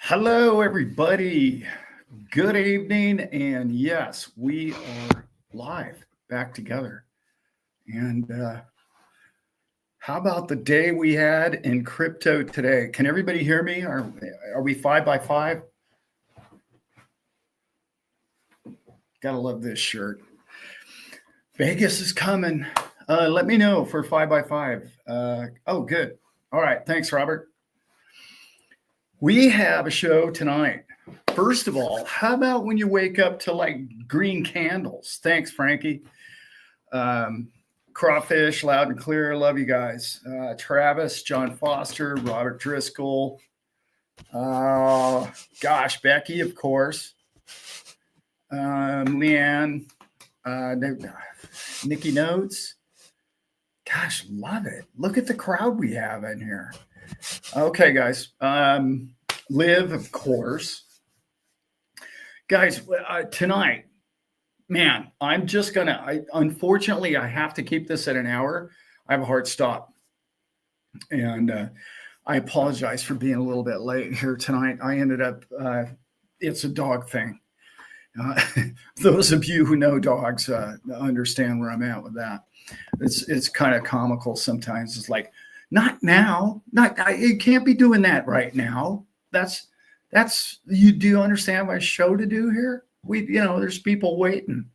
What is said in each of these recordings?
Hello, everybody. Good evening. And yes, we are live back together. And how about the day we had in crypto today? Can everybody hear me? Are we 5x5? Gotta love this shirt. Vegas is coming. Let me know for 5x5. Oh, good. All right. Thanks, Robert. We have a show tonight. First of all, how about when you wake up to like green candles? Thanks, Frankie. Crawfish, loud and clear. Love you guys. Travis, John Foster, Robert Driscoll. Gosh, Becky, of course. Leanne, Nikki Notes. Gosh, love it. Look at the crowd we have in here. Okay, guys. Liv, of course. Guys, tonight, man, I'm just going to, unfortunately, I have to keep this at an hour. I have a hard stop. And I apologize for being a little bit late here tonight. I ended up, it's a dog thing. Those of you who know dogs understand where I'm at with that. It's kind of comical sometimes. It's like, not now. You can't be doing that right now. That's you do understand my show to do here? There's people waiting.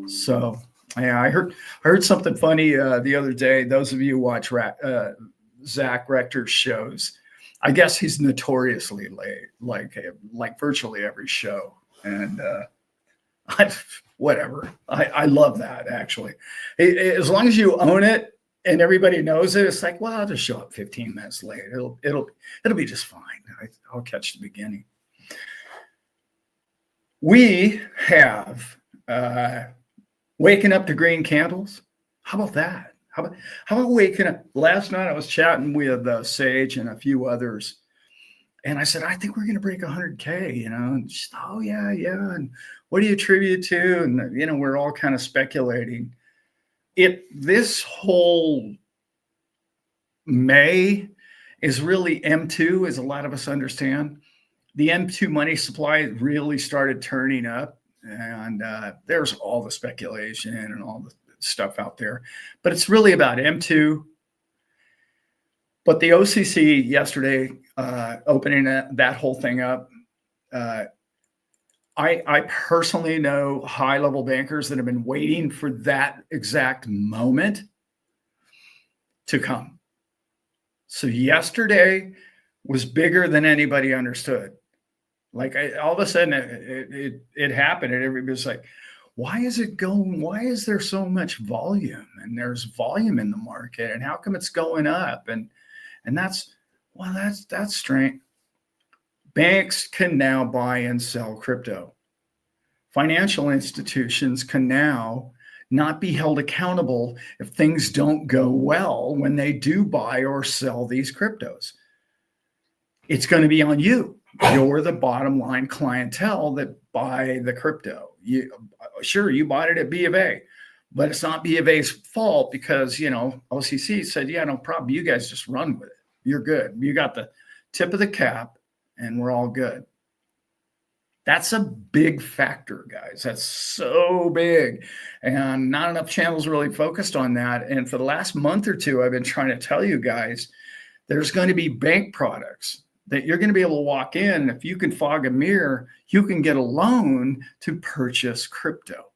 So yeah, I heard something funny the other day. Those of you who watch Zach Rector's shows, I guess he's notoriously late, like virtually every show. And whatever. I love that actually. As long as you own it and everybody knows it, it's like, well, I'll just show up 15 minutes late. It'll be just fine. I'll catch the beginning. We have waking up to green candles. How about that? How about waking up? Last night I was chatting with Sage and a few others, and I said, I think we're going to break 100K. And just, oh yeah. And what do you attribute to? And we're all kind of speculating. This whole May is really M2, as a lot of us understand. The M2 money supply really started turning up, and there's all the speculation and all the stuff out there. But it's really about M2. But the OCC yesterday, opening that whole thing up, I personally know high-level bankers that have been waiting for that exact moment to come. So yesterday was bigger than anybody understood. Like all of a sudden it happened, and everybody's like, why is it going? Why is there so much volume? And there's volume in the market, and how come it's going up? And that's strength. Banks can now buy and sell crypto. Financial institutions can now not be held accountable if things don't go well when they do buy or sell these cryptos. It's going to be on you. You're the bottom line clientele that buy the crypto. You bought it at B of A, but it's not B of A's fault because, OCC said, yeah, no problem. You guys just run with it. You're good. You got the tip of the cap and we're all good. That's a big factor, guys. That's so big. And not enough channels really focused on that. And for the last month or two, I've been trying to tell you guys, there's going to be bank products that you're going to be able to walk in. If you can fog a mirror, you can get a loan to purchase crypto.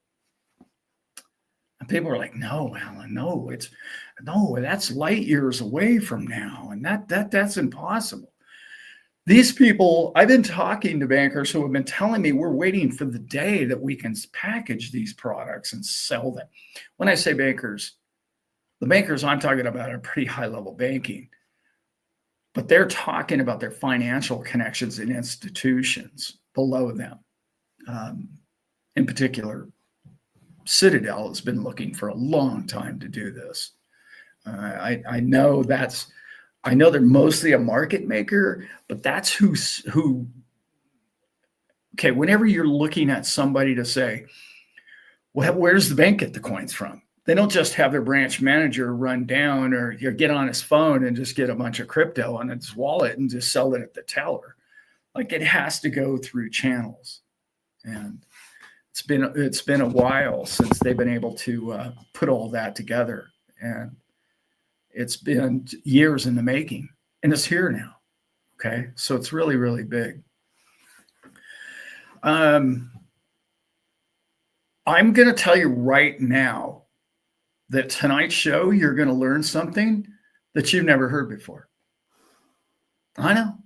And people are like, no, Allan, no, that's light years away from now. And that's impossible. These people, I've been talking to bankers who have been telling me we're waiting for the day that we can package these products and sell them. When I say bankers, the bankers I'm talking about are pretty high level banking, but they're talking about their financial connections in institutions below them. In particular, Citadel has been looking for a long time to do this. I know they're mostly a market maker, but that's who. Okay, whenever you're looking at somebody to say, well, where does the bank get the coins from? They don't just have their branch manager run down or get on his phone and just get a bunch of crypto on his wallet and just sell it at the teller. Like it has to go through channels. And it's been a while since they've been able to put all that together. And it's been years in the making, and it's here now. Okay. So it's really, really big. I'm going to tell you right now that tonight's show, you're going to learn something that you've never heard before. I know.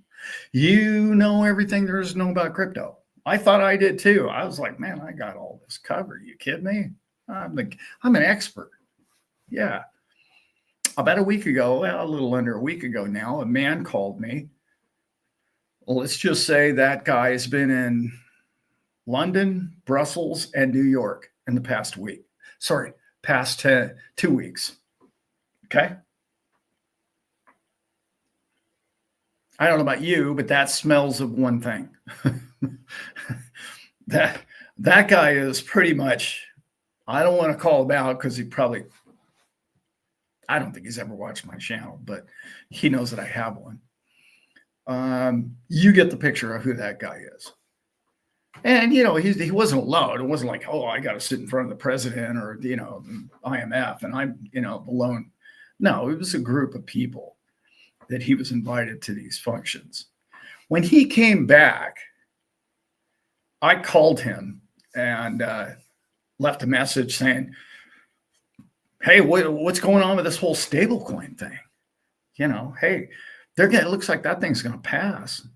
You know everything there is to know about crypto. I thought I did too. I was like, man, I got all this covered. You kidding me? I'm an expert. Yeah. About a week ago, well, a little under a week ago now, a man called me. Well, let's just say that guy has been in London, Brussels, and New York in the past week. Sorry, past 2 weeks. Okay. I don't know about you, but that smells of one thing. that guy is pretty much, I don't want to call him out because I don't think he's ever watched my channel, but he knows that I have one. You get the picture of who that guy is. And, he wasn't alone. It wasn't like, oh, I got to sit in front of the president or, IMF and I'm, alone. No, it was a group of people that he was invited to these functions. When he came back, I called him and left a message saying, hey, what's going on with this whole stablecoin thing? Hey, it looks like that thing's going to pass.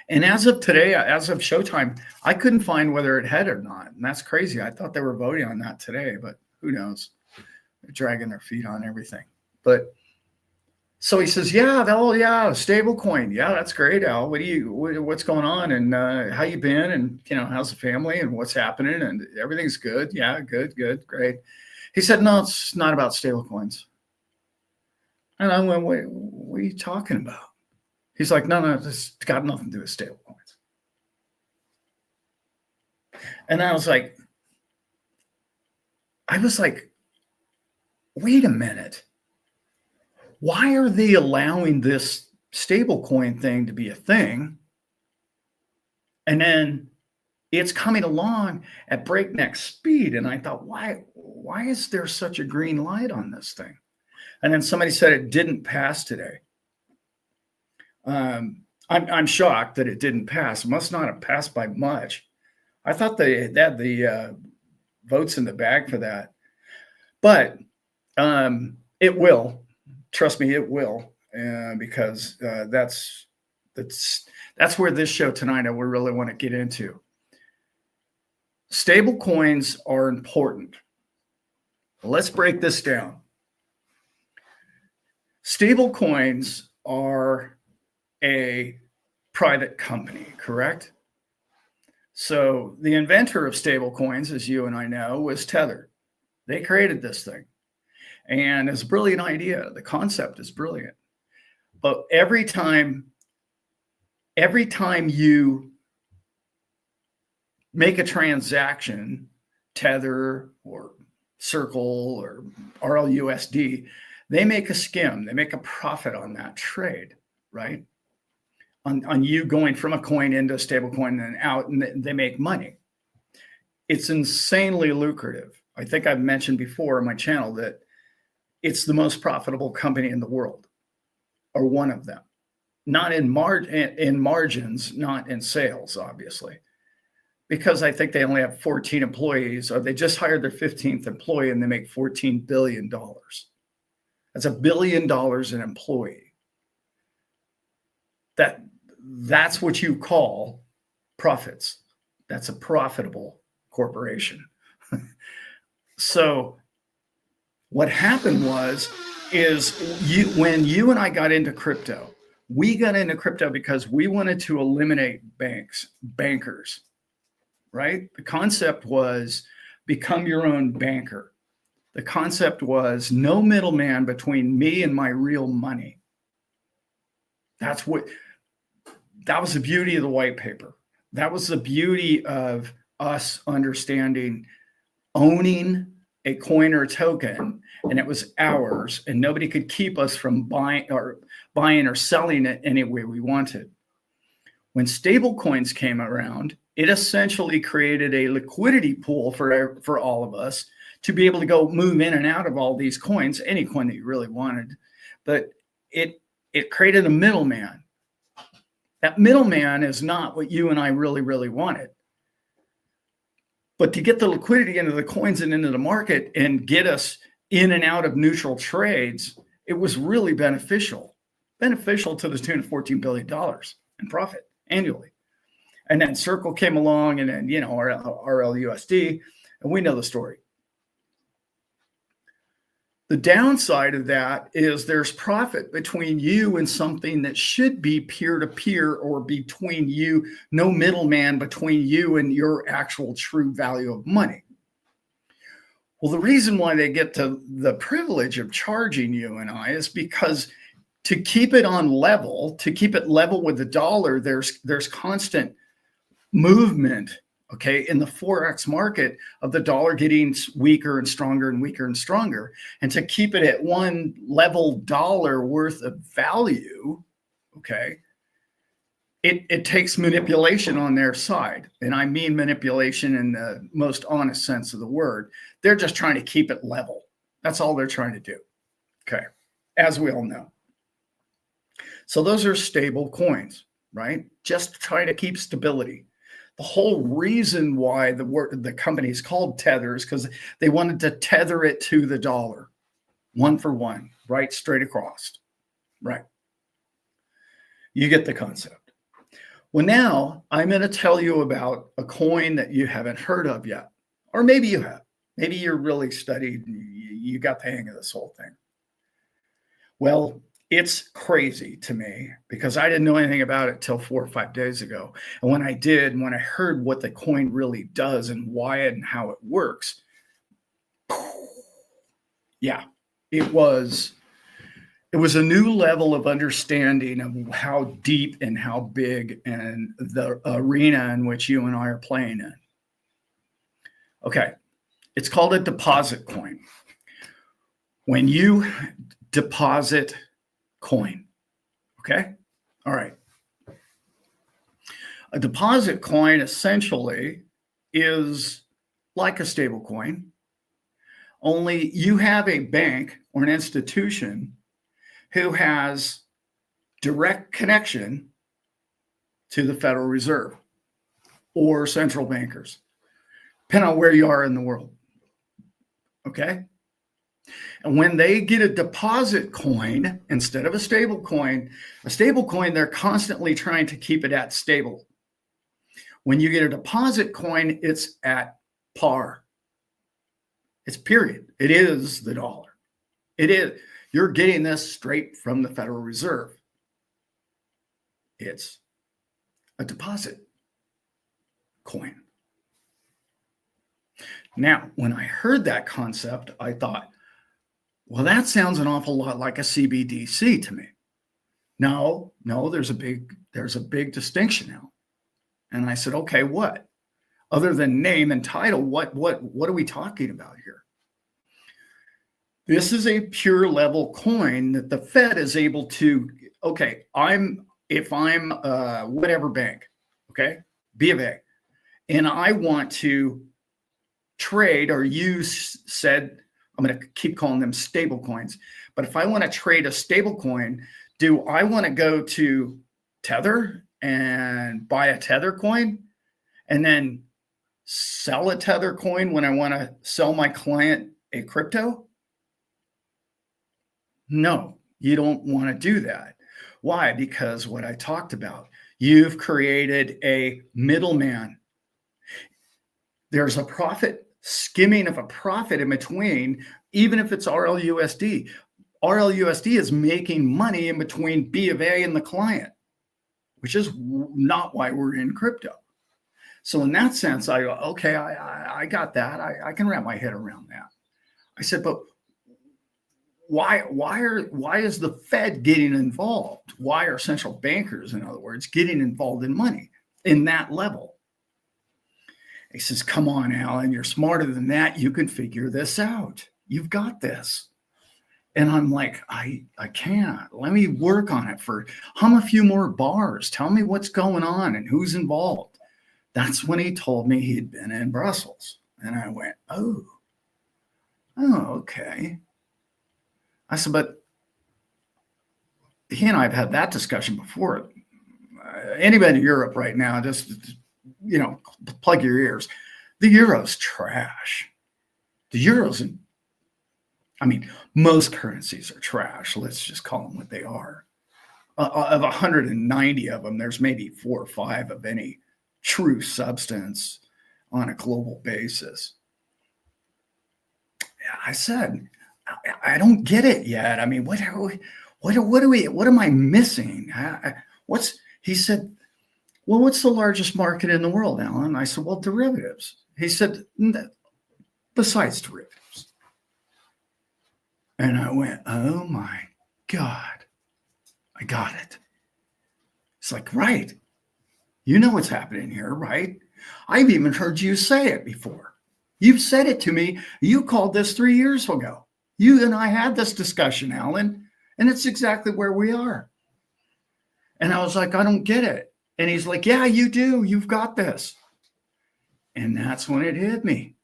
And as of today, as of showtime, I couldn't find whether it had or not. And that's crazy. I thought they were voting on that today, but who knows? They're dragging their feet on everything. But so he says, stable coin. Yeah, that's great, Al. What's going on? And how you been? And, how's the family and what's happening? And everything's good. Yeah, good, great. He said, no, it's not about stable coins. And I went, wait, what are you talking about? He's like, no, this got nothing to do with stable coins. And I was like, wait a minute. Why are they allowing this stablecoin thing to be a thing? And then it's coming along at breakneck speed. And I thought, why is there such a green light on this thing? And then somebody said it didn't pass today. I'm shocked that it didn't pass. It must not have passed by much. I thought they had the votes in the bag for that. But it will. Trust me, it will, because that's where this show tonight I would really want to get into. Stable coins are important. Let's break this down. Stable coins are a private company, correct? So the inventor of stable coins, as you and I know, was Tether. They created this thing. And it's a brilliant idea. The concept is brilliant. But every time you make a transaction, Tether or Circle or RLUSD, they make a skim. They make a profit on that trade, right? On you going from a coin into a stable coin and out, and they make money. It's insanely lucrative. I think I've mentioned before on my channel that it's the most profitable company in the world, or one of them. Not in margins, not in sales, obviously, because I think they only have 14 employees, or they just hired their 15th employee and they make $14 billion. That's $1 billion an employee. That's what you call profits. That's a profitable corporation. So what happened when you and I got into crypto, we got into crypto because we wanted to eliminate bankers, right? The concept was become your own banker. The concept was no middleman between me and my real money. That was the beauty of the white paper. That was the beauty of us understanding owning a coin or a token, and it was ours, and nobody could keep us from buying or selling it any way we wanted. When stablecoins came around, it essentially created a liquidity pool for all of us to be able to go move in and out of all these coins, any coin that you really wanted. But it created a middleman. That middleman is not what you and I really, really wanted. But to get the liquidity into the coins and into the market and get us in and out of neutral trades, it was really beneficial to the tune of $14 billion in profit annually. And then Circle came along, and then, RLUSD, and we know the story. The downside of that is there's profit between you and something that should be peer-to-peer, or between you, no middleman between you and your actual true value of money. Well, the reason why they get to the privilege of charging you and I is because to keep it on level, to keep it level with the dollar, there's constant movement, okay, in the Forex market of the dollar getting weaker and stronger and weaker and stronger. And to keep it at one level dollar worth of value, okay, it takes manipulation on their side. And I mean manipulation in the most honest sense of the word. They're just trying to keep it level. That's all they're trying to do, okay, as we all know. So those are stable coins, right? Just try to keep stability. The whole reason why the company is called Tether is because they wanted to tether it to the dollar, one for one, right, straight across, right? You get the concept. Well, now I'm going to tell you about a coin that you haven't heard of yet, or maybe you have. Maybe you're really studied and you got the hang of this whole thing. Well, it's crazy to me because I didn't know anything about it till 4 or 5 days ago. And when I did, when I heard what the coin really does and why and how it works, yeah, it was a new level of understanding of how deep and how big and the arena in which you and I are playing in. Okay, it's called a deposit coin. When you deposit coin, okay? All right. A deposit coin essentially is like a stable coin, only you have a bank or an institution who has direct connection to the Federal Reserve or central bankers, depending on where you are in the world, okay? And when they get a deposit coin instead of a stable coin, they're constantly trying to keep it at stable. When you get a deposit coin, it's at par. It's period. It is the dollar. It is. You're getting this straight from the Federal Reserve. It's a deposit coin. Now, when I heard that concept, I thought, well, that sounds an awful lot like a CBDC to me. No, there's a big distinction now. And I said, okay, what? Other than name and title, what are we talking about here? This is a pure level coin that the Fed is able to, okay, if I'm whatever bank, okay, B of A, and I want to trade, or you said, I'm going to keep calling them stable coins. But if I want to trade a stable coin, do I want to go to Tether and buy a Tether coin and then sell a Tether coin when I want to sell my client a crypto? No, you don't want to do that. Why? Because what I talked about, you've created a middleman. There's a profit skimming of a profit in between, even if it's RLUSD. RLUSD is making money in between B of A and the client, which is not why we're in crypto. So in that sense, I go, okay, I got that. I can wrap my head around that. I said, but why is the Fed getting involved? Why are central bankers, in other words, getting involved in money in that level? He says, come on, Allan, you're smarter than that. You can figure this out. You've got this. And I'm like, I can't. Let me work on it for hum a few more bars. Tell me what's going on and who's involved. That's when he told me he'd been in Brussels. And I went, oh, okay. I said, but he and I have had that discussion before. Anybody in Europe right now, just, plug your ears. The euro's trash. The euro's, most currencies are trash. Let's just call them what they are. Of 190 of them, there's maybe 4 or 5 of any true substance on a global basis. I said, I don't get it yet. What am I missing? He said, well, what's the largest market in the world, Allan? I said, well, derivatives. He said, besides derivatives. And I went, oh my God, I got it. It's like, right. You know what's happening here, right? I've even heard you say it before. You've said it to me. You called this 3 years ago. You and I had this discussion, Allan, and it's exactly where we are. And I was like, I don't get it. And he's like, yeah, you do. You've got this. And that's when it hit me.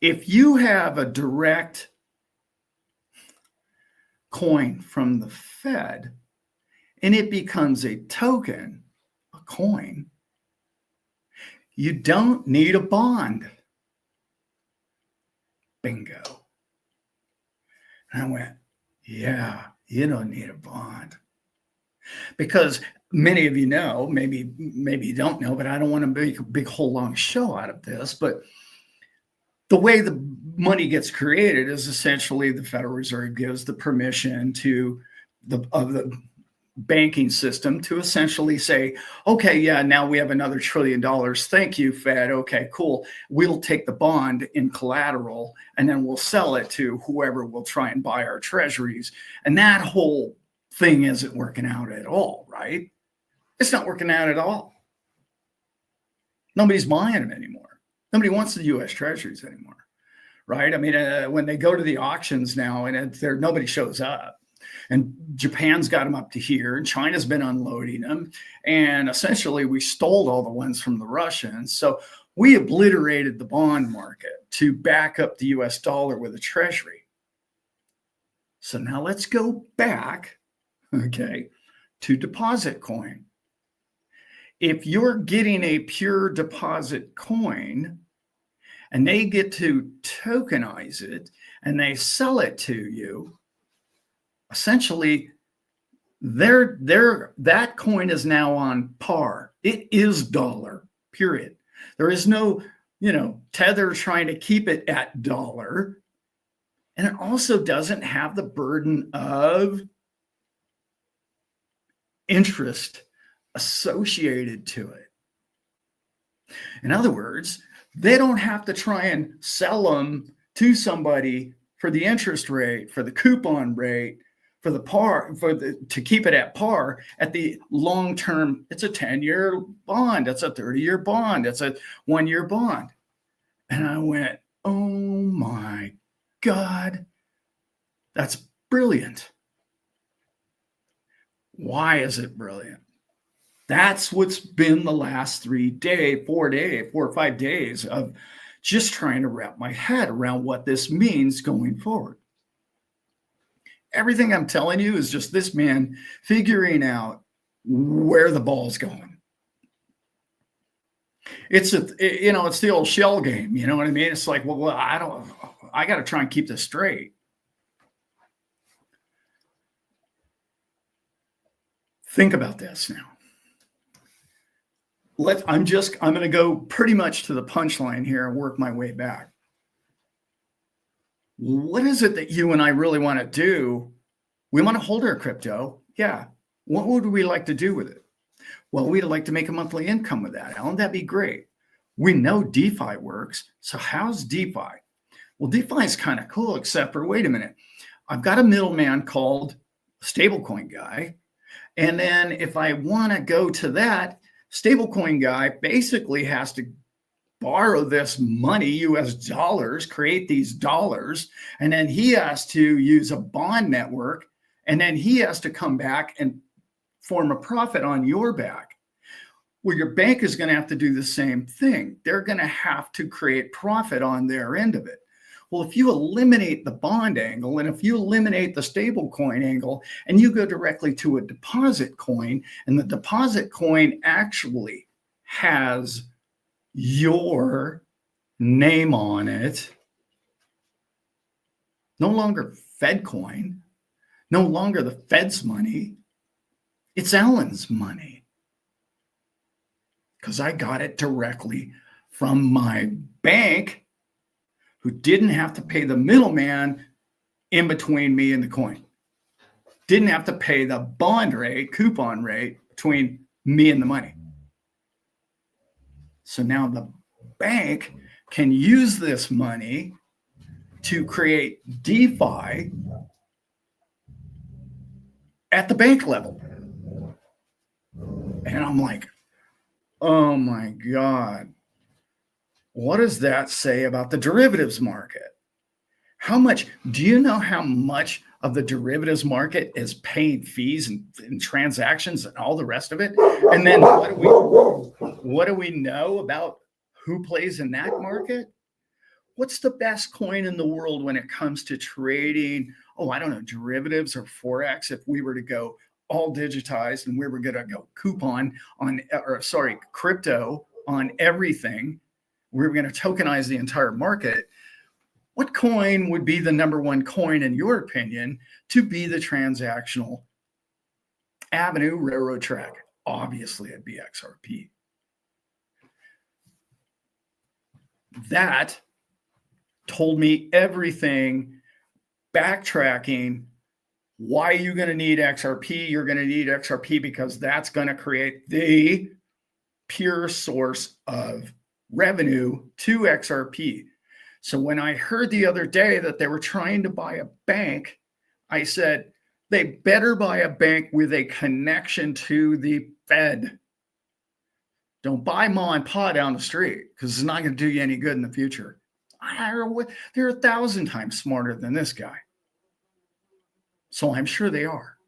If you have a direct coin from the Fed and it becomes a token, a coin, you don't need a bond. Bingo. And I went, yeah, you don't need a bond. Because many of you know, maybe you don't know, but I don't want to make a big whole long show out of this, but the way the money gets created is essentially the Federal Reserve gives the permission to the banking system to essentially say, okay, yeah, now we have another $1 trillion. Thank you, Fed. Okay, cool. We'll take the bond in collateral and then we'll sell it to whoever will try and buy our treasuries. And that whole thing isn't working out at all, right? It's not working out at all. Nobody's buying them anymore. Nobody wants the U.S. treasuries anymore, right? When they go to the auctions now and nobody shows up. And Japan's got them up to here, and China's been unloading them. And essentially, we stole all the ones from the Russians. So we obliterated the bond market to back up the US dollar with a treasury. So now let's go back, okay, to deposit coin. If you're getting a pure deposit coin and they get to tokenize it and they sell it to you, essentially, that coin is now on par. It is dollar, period. There is no, tether trying to keep it at dollar. And it also doesn't have the burden of interest associated to it. In other words, they don't have to try and sell them to somebody for the interest rate, for the coupon rate, for the par, to keep it at par at the long term. It's a 10-year bond. It's a 30-year bond. It's a 1-year bond. And I went, oh my God, that's brilliant. Why is it brilliant? That's what's been the last 4 or 5 days of just trying to wrap my head around what this means going forward. Everything I'm telling you is just this man figuring out where the ball's going. It's the old shell game. You know what I mean? It's like, well, I got to try and keep this straight. Think about this now. I'm going to go pretty much to the punchline here and work my way back. What is it that you and I really want to do? We want to hold our crypto. Yeah. What would we like to do with it? Well, we'd like to make a monthly income with that, Allan. That'd be great. We know DeFi works. So how's DeFi? Well, DeFi is kind of cool, except for, wait a minute. I've got a middleman called Stablecoin guy. And then if I want to go to that, Stablecoin guy basically has to borrow this money, US dollars, create these dollars, and then he has to use a bond network, and then he has to come back and form a profit on your back. Well, your bank is going to have to do the same thing. They're going to have to create profit on their end of it. Well, if you eliminate the bond angle and if you eliminate the stable coin angle and you go directly to a deposit coin, and the deposit coin actually has your name on it, no longer Fed coin, no longer the Fed's money, it's Allan's money. Because I got it directly from my bank, who didn't have to pay the middleman in between me and the coin. Didn't have to pay the bond rate, coupon rate between me and the money. So now the bank can use this money to create DeFi at the bank level. And I'm like, oh my God, what does that say about the derivatives market? How much, do you know how much of the derivatives market is paying fees and transactions and all the rest of it? And then what do we know about who plays in that market? What's the best coin in the world when it comes to trading? Oh, I don't know, derivatives or Forex. If we were to go all digitized and we were going to go crypto on everything, we were going to tokenize the entire market. What coin would be the number one coin, in your opinion, to be the transactional avenue, railroad track? Obviously, it'd be XRP. That told me everything, backtracking. Why are you going to need XRP? You're going to need XRP because that's going to create the pure source of revenue to XRP. So when I heard the other day that they were trying to buy a bank, I said, they better buy a bank with a connection to the Fed. Don't buy Ma and Pa down the street, because it's not going to do you any good in the future. They're 1,000 times smarter than this guy. So I'm sure they are.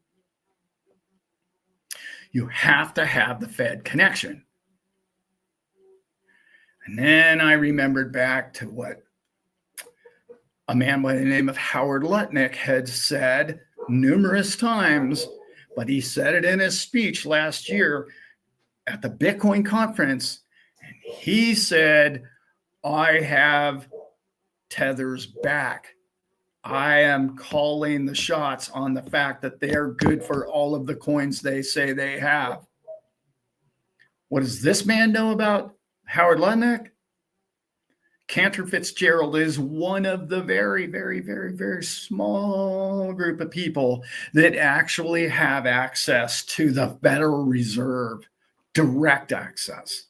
You have to have the Fed connection. And then I remembered back to what a man by the name of Howard Lutnick had said numerous times, but he said it in his speech last year at the Bitcoin conference. And he said, I have Tether's back. I am calling the shots on the fact that they are good for all of the coins they say they have. What does this man know about Howard Lutnick? Cantor Fitzgerald is one of the very, very, very, very small group of people that actually have access to the Federal Reserve, direct access.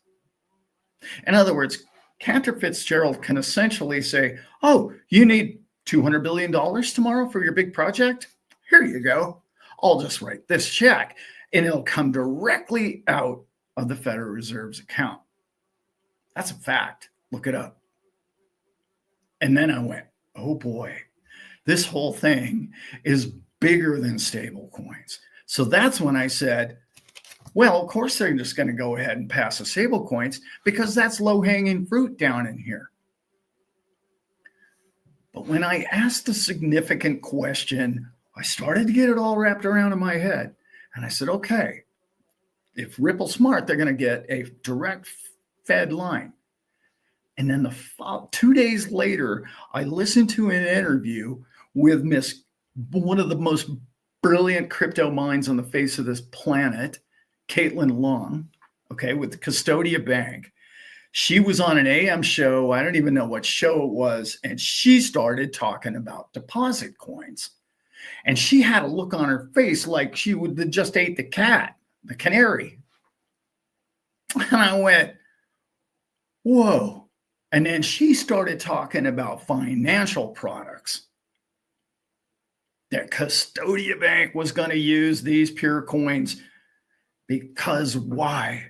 In other words, Cantor Fitzgerald can essentially say, oh, you need $200 billion tomorrow for your big project? Here you go. I'll just write this check, and it'll come directly out of the Federal Reserve's account. That's a fact. Look it up. And then I went, oh boy, this whole thing is bigger than stable coins. So that's when I said, well, of course they're just going to go ahead and pass the stable coins because that's low-hanging fruit down in here. But when I asked the significant question, I started to get it all wrapped around in my head. And I said, okay, if Ripple's smart, they're going to get a direct Fed line. And then 2 days later, I listened to an interview with one of the most brilliant crypto minds on the face of this planet, Caitlin Long, okay, with the Custodia Bank. She was on an AM show. I don't even know what show it was. And she started talking about deposit coins. And she had a look on her face like she would just ate the cat, the canary. And I went, whoa. And then she started talking about financial products. That Custodia Bank was going to use these pure coins because why?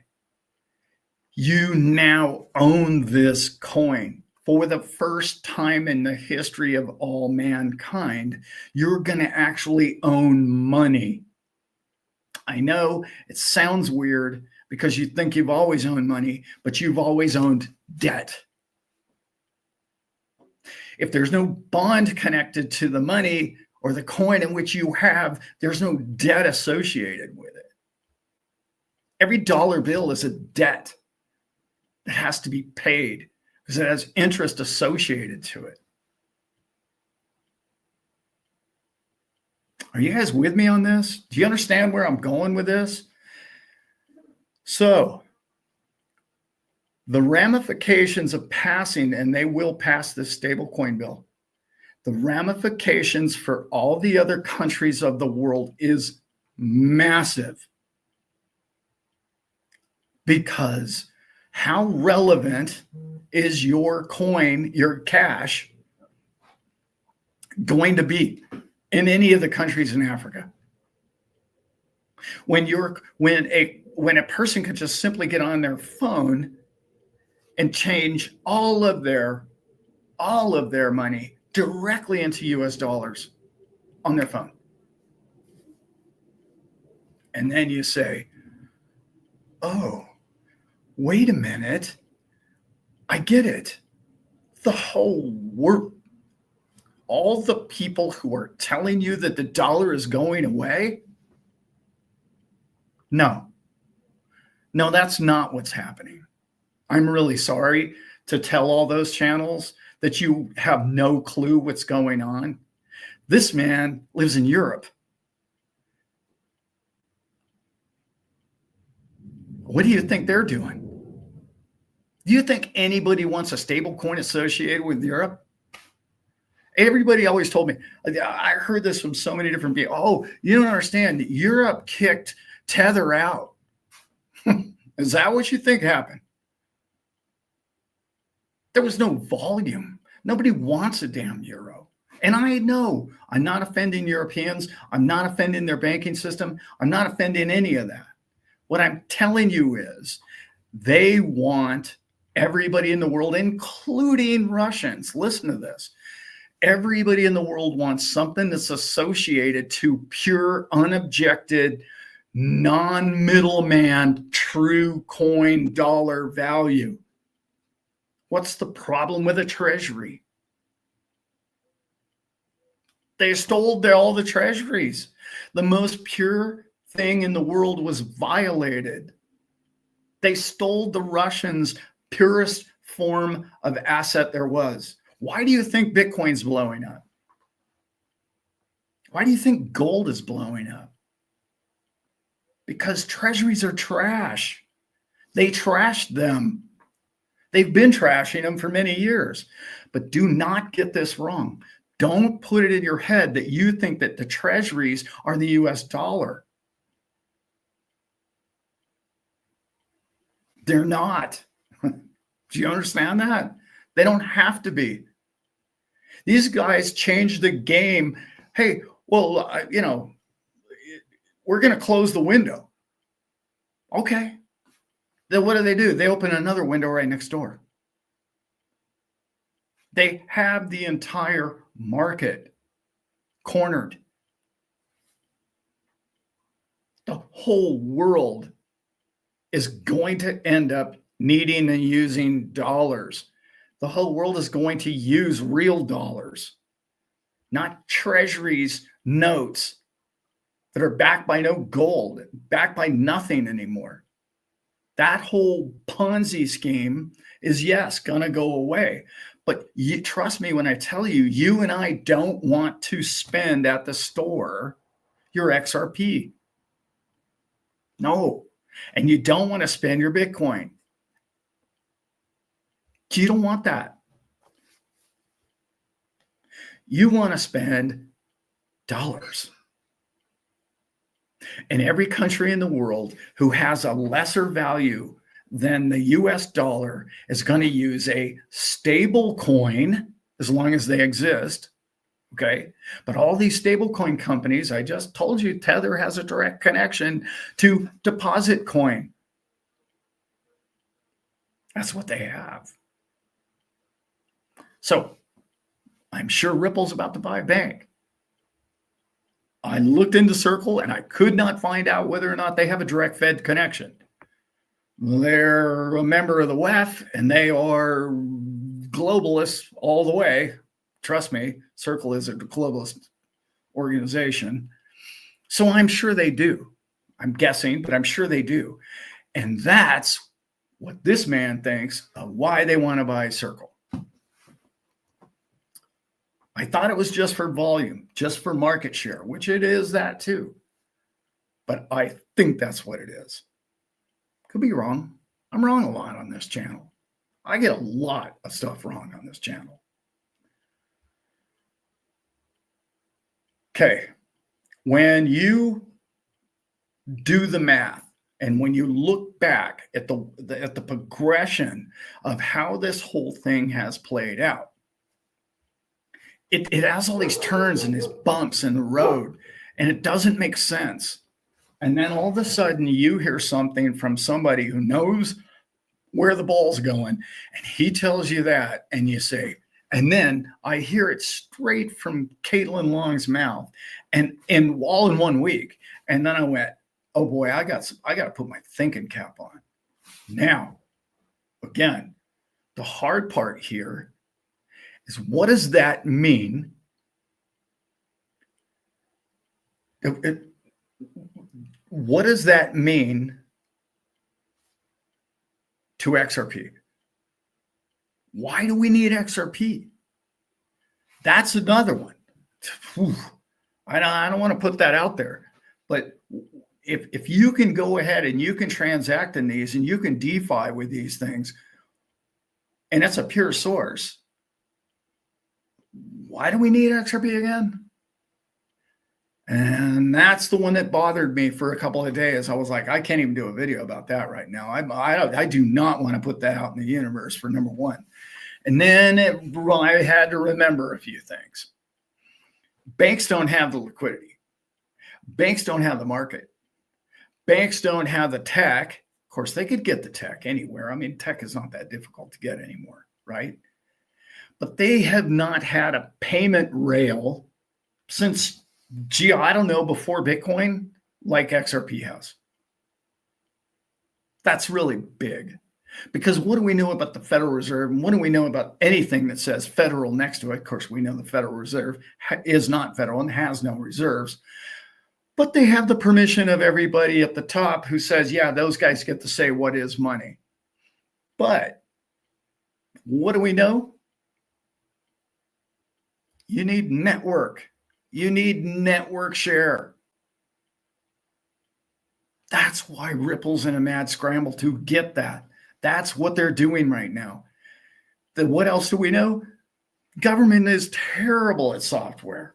You now own this coin. For the first time in the history of all mankind, you're going to actually own money. I know it sounds weird because you think you've always owned money, but you've always owned debt. If there's no bond connected to the money or the coin in which you have, there's no debt associated with it. Every dollar bill is a debt that has to be paid because it has interest associated to it. Are you guys with me on this? Do you understand where I'm going with this? So the ramifications of passing, and they will pass this stablecoin bill, the ramifications for all the other countries of the world is massive. Because how relevant is your coin, your cash, going to be in any of the countries in Africa? When a person can just simply get on their phone and change all of their money directly into US dollars on their phone. And then you say, oh, wait a minute, I get it. The whole world, all the people who are telling you that the dollar is going away? No, that's not what's happening. I'm really sorry to tell all those channels that you have no clue what's going on. This man lives in Europe. What do you think they're doing? Do you think anybody wants a stable coin associated with Europe? Everybody always told me, I heard this from so many different people. Oh, you don't understand. Europe kicked Tether out. Is that what you think happened? There was no volume. Nobody wants a damn euro. And I know I'm not offending Europeans. I'm not offending their banking system. I'm not offending any of that. What I'm telling you is they want everybody in the world, including Russians. Listen to this. Everybody in the world wants something that's associated to pure, unobjected, non-middleman, true coin dollar value. What's the problem with a treasury? They stole all the treasuries. The most pure thing in the world was violated. They stole the Russians' purest form of asset there was. Why do you think Bitcoin's blowing up? Why do you think gold is blowing up? Because treasuries are trash. They trashed them. They've been trashing them for many years. But do not get this wrong. Don't put it in your head that you think that the treasuries are the US dollar. They're not. Do you understand that? They don't have to be. These guys changed the game. Hey, well, we're going to close the window. Okay. Then what do? They open another window right next door. They have the entire market cornered. The whole world is going to end up needing and using dollars. The whole world is going to use real dollars, not treasuries, notes that are backed by no gold, backed by nothing anymore. That whole Ponzi scheme is, yes, going to go away. But you trust me when I tell you, you and I don't want to spend at the store your XRP. No. And you don't want to spend your Bitcoin. You don't want that. You want to spend dollars. And every country in the world who has a lesser value than the US dollar is going to use a stable coin as long as they exist. Okay. But all these stable coin companies, I just told you, Tether has a direct connection to deposit coin. That's what they have. So I'm sure Ripple's about to buy a bank. I looked into Circle and I could not find out whether or not they have a direct Fed connection. They're a member of the WEF and they are globalists all the way. Trust me, Circle is a globalist organization. So I'm sure they do. I'm guessing, but I'm sure they do. And that's what this man thinks of why they want to buy Circle. I thought it was just for volume, just for market share, which it is that too. But I think that's what it is. Could be wrong. I'm wrong a lot on this channel. I get a lot of stuff wrong on this channel. Okay. When you do the math and when you look back at the progression of how this whole thing has played out, it has all these turns and these bumps in the road, and it doesn't make sense. And then all of a sudden you hear something from somebody who knows where the ball's going, and he tells you that, and you say, and then I hear it straight from Caitlin Long's mouth, and all in 1 week. And then I went, oh boy, I got to put my thinking cap on. Now, again, the hard part here is, what does that mean? What does that mean to XRP? Why do we need XRP? That's another one. Whew. I don't want to put that out there, but if you can go ahead and you can transact in these and you can DeFi with these things, and it's a pure source, why do we need XRP again? And that's the one that bothered me for a couple of days. I was like, I can't even do a video about that right now. I do not want to put that out in the universe, for number one. And then I had to remember a few things. Banks don't have the liquidity. Banks don't have the market. Banks don't have the tech. Of course, they could get the tech anywhere. I mean, tech is not that difficult to get anymore, right? But they have not had a payment rail since, I don't know, before Bitcoin, like XRP has. That's really big. Because what do we know about the Federal Reserve? And what do we know about anything that says federal next to it? Of course, we know the Federal Reserve is not federal and has no reserves. But they have the permission of everybody at the top who says, yeah, those guys get to say what is money. But what do we know? You need network. You need network share. That's why Ripple's in a mad scramble to get that. That's what they're doing right now. What else do we know? Government is terrible at software.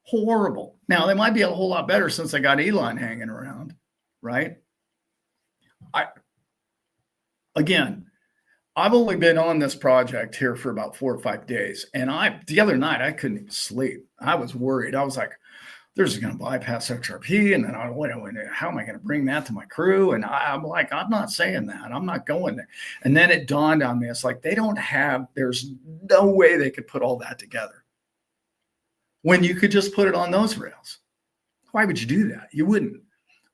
Horrible. Now, they might be a whole lot better since they got Allan hanging around, right? I've only been on this project here for about 4 or 5 days. And the other night, I couldn't even sleep. I was worried. I was like, they're just going to bypass XRP. And then how am I going to bring that to my crew? And I'm like, I'm not saying that. I'm not going there. And then it dawned on me. It's like, there's no way they could put all that together when you could just put it on those rails. Why would you do that? You wouldn't.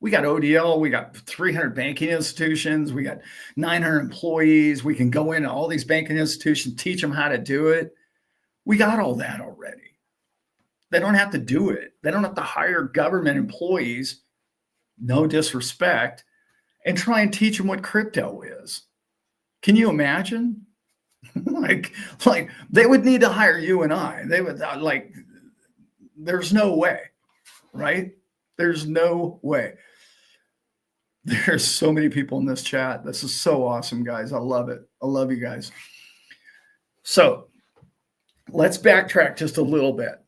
We got ODL, we got 300 banking institutions, we got 900 employees. We can go into all these banking institutions, teach them how to do it. We got all that already. They don't have to do it. They don't have to hire government employees, no disrespect, and try and teach them what crypto is. Can you imagine? like they would need to hire you and I. They would there's no way, right? There's no way. There's so many people in this chat. This is so awesome, guys. I love it. I love you guys. So let's backtrack just a little bit.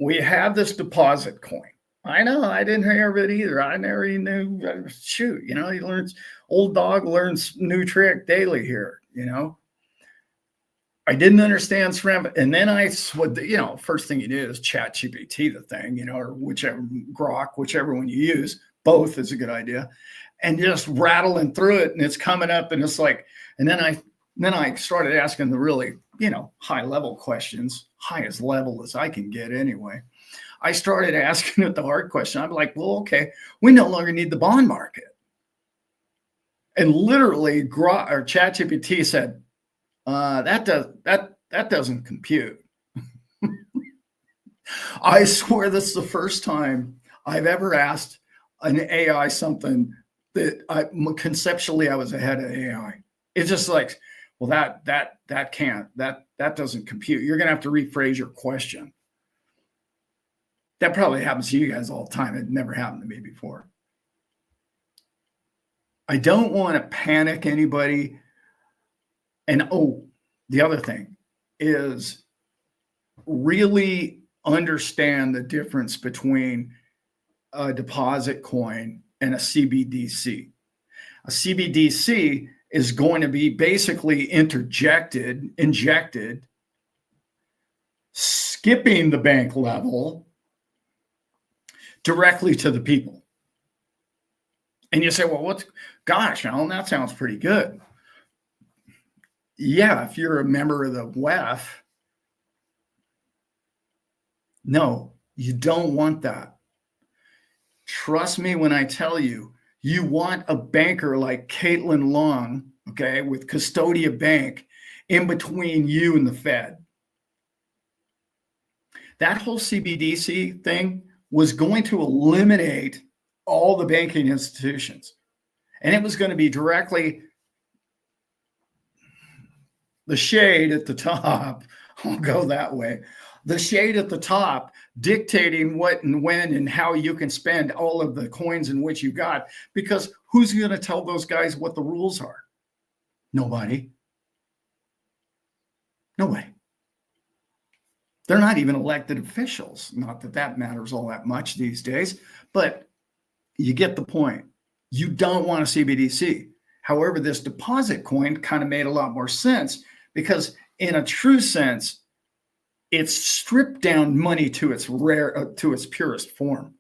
We have this deposit coin. I know I didn't hear of it either. I never even knew. Shoot, he learns, old dog learns new trick daily here, I didn't understand SRAM. And then first thing you do is chat GPT the thing, or whichever one you use. Both is a good idea. And just rattling through it. And it's coming up and it's like, And then I started asking the really, high level questions, highest level as I can get anyway. I started asking it the hard question. I'm like, well, okay, we no longer need the bond market. And literally, ChatGPT said, that doesn't compute. I swear this is the first time I've ever asked an AI something that conceptually I was ahead of AI. It's just like, well, that doesn't compute. You're gonna have to rephrase your question. That probably happens to you guys all the time. It never happened to me before. I don't want to panic anybody. And the other thing is really understand the difference between a deposit coin and a CBDC. A CBDC is going to be basically injected, skipping the bank level directly to the people. And you say, well, gosh, Allan, that sounds pretty good. Yeah, if you're a member of the WEF, no, you don't want that. Trust me when I tell you, you want a banker like Caitlin Long, okay, with Custodia Bank in between you and the Fed. That whole CBDC thing was going to eliminate all the banking institutions. And it was going to be directly the shade at the top. I'll go that way. The shade at the top dictating what and when and how you can spend all of the coins in which you got, because who's going to tell those guys what the rules are? Nobody. Nobody. They're not even elected officials. Not that that matters all that much these days, but you get the point. You don't want a CBDC. However, this deposit coin kind of made a lot more sense because in a true sense, it's stripped down money to its purest form.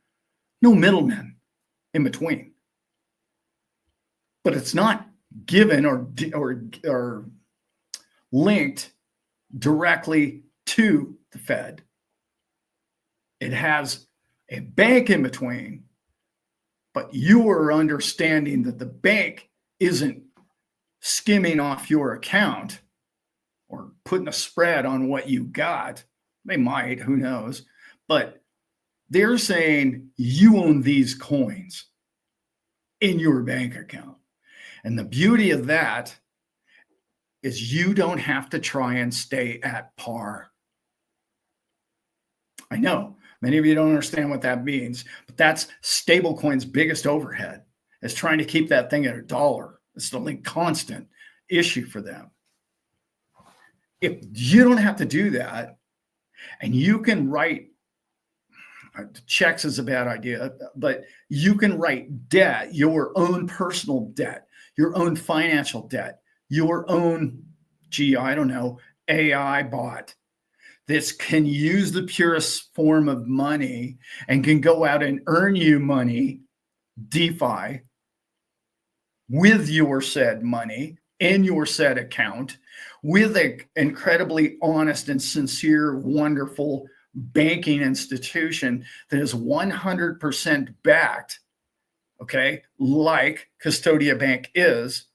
No middlemen in between. But it's not given or linked directly to the Fed. It has a bank in between, but you are understanding that the bank isn't skimming off your account or putting a spread on what you got. They might, who knows? But they're saying you own these coins in your bank account. And the beauty of that is you don't have to try and stay at par. I know many of you don't understand what that means, but that's stablecoin's biggest overhead, is trying to keep that thing at $1. It's the constant issue for them. If you don't have to do that, and you can write checks is a bad idea, but you can write debt, your own personal debt, your own financial debt, your own, AI bot. This can use the purest form of money and can go out and earn you money, DeFi, with your said money in your said account, with an incredibly honest and sincere, wonderful banking institution that is 100% backed, okay, like Custodia Bank is,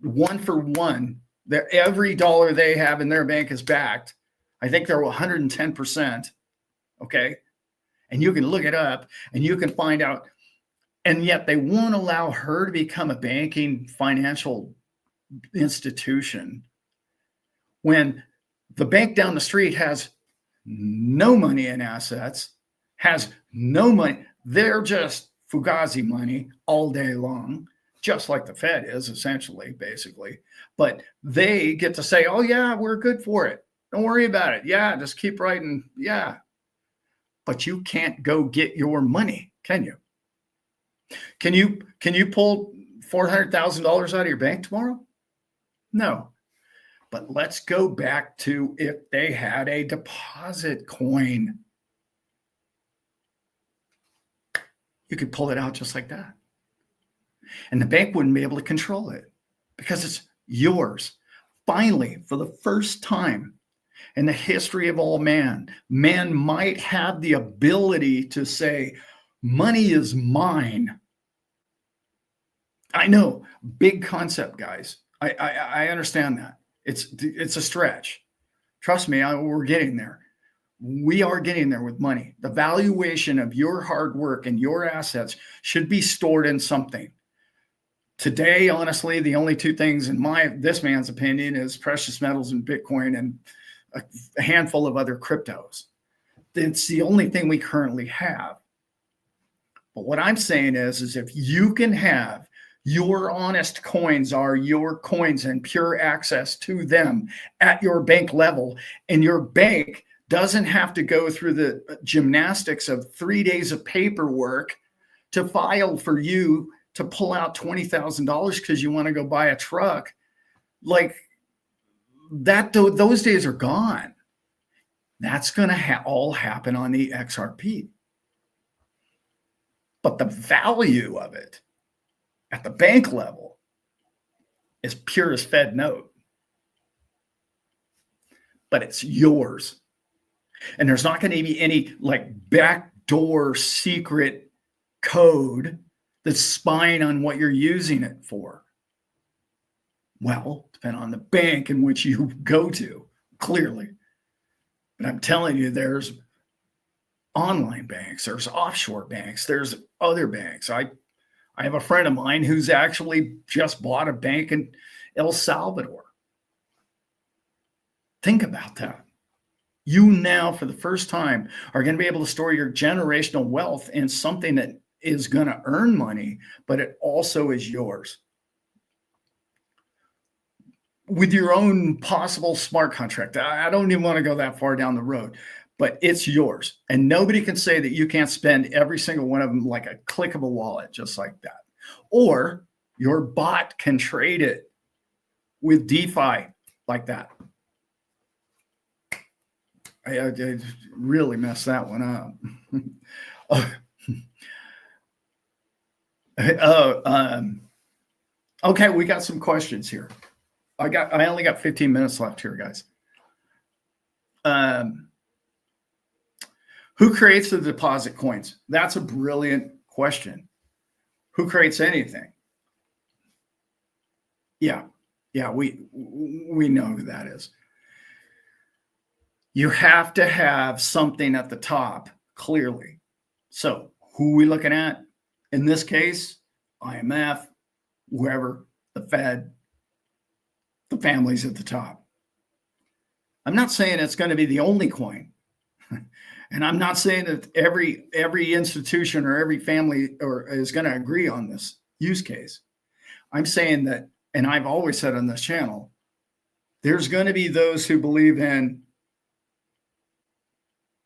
one for one, that every dollar they have in their bank is backed. I think they're 110%, okay? And you can look it up and you can find out. And yet they won't allow her to become a banking financial institution when the bank down the street has no money in assets, has no money. They're just Fugazi money all day long, just like the Fed is essentially, basically. But they get to say, oh, yeah, we're good for it. Don't worry about it. Yeah, just keep writing. Yeah. But you can't go get your money, can you? Can you pull $400,000 out of your bank tomorrow? No. But let's go back to if they had a deposit coin. You could pull it out just like that. And the bank wouldn't be able to control it because yours. Finally, for the first time in the history of all man might have the ability to say, money is mine. I know, big concept, guys. I understand that. It's a stretch. Trust me, we're getting there. We are getting there with money. The valuation of your hard work and your assets should be stored in something. Today, honestly, the only two things in this man's opinion is precious metals and Bitcoin and a handful of other cryptos. It's the only thing we currently have. But what I'm saying is if you can have your honest coins are your coins and pure access to them at your bank level, and your bank doesn't have to go through the gymnastics of 3 days of paperwork to file for you to pull out $20,000 because you want to go buy a truck. Like that, those days are gone. That's going to all happen on the XRP. But the value of it at the bank level is pure as Fed note. But it's yours. And there's not going to be any like backdoor secret code that's spying on what you're using it for. Well, depending on the bank in which you go to, clearly. But I'm telling you, there's online banks, there's offshore banks, there's other banks. I have a friend of mine who's actually just bought a bank in El Salvador. Think about that. You now, for the first time, are going to be able to store your generational wealth in something that is going to earn money, but it also is yours. With your own possible smart contract. I don't even want to go that far down the road, but it's yours. And nobody can say that you can't spend every single one of them like a click of a wallet, just like that. Or your bot can trade it with DeFi like that. I really messed that one up. Okay, we got some questions here. I only got 15 minutes left here, guys. Who creates the deposit coins? That's a brilliant question. Who creates anything? Yeah, we know who that is. You have to have something at the top, clearly. So who are we looking at? In this case, IMF, whoever, the Fed, the families at the top. I'm not saying it's going to be the only coin. And I'm not saying that every institution or every family is going to agree on this use case. I'm saying that, and I've always said on this channel, there's going to be those who believe in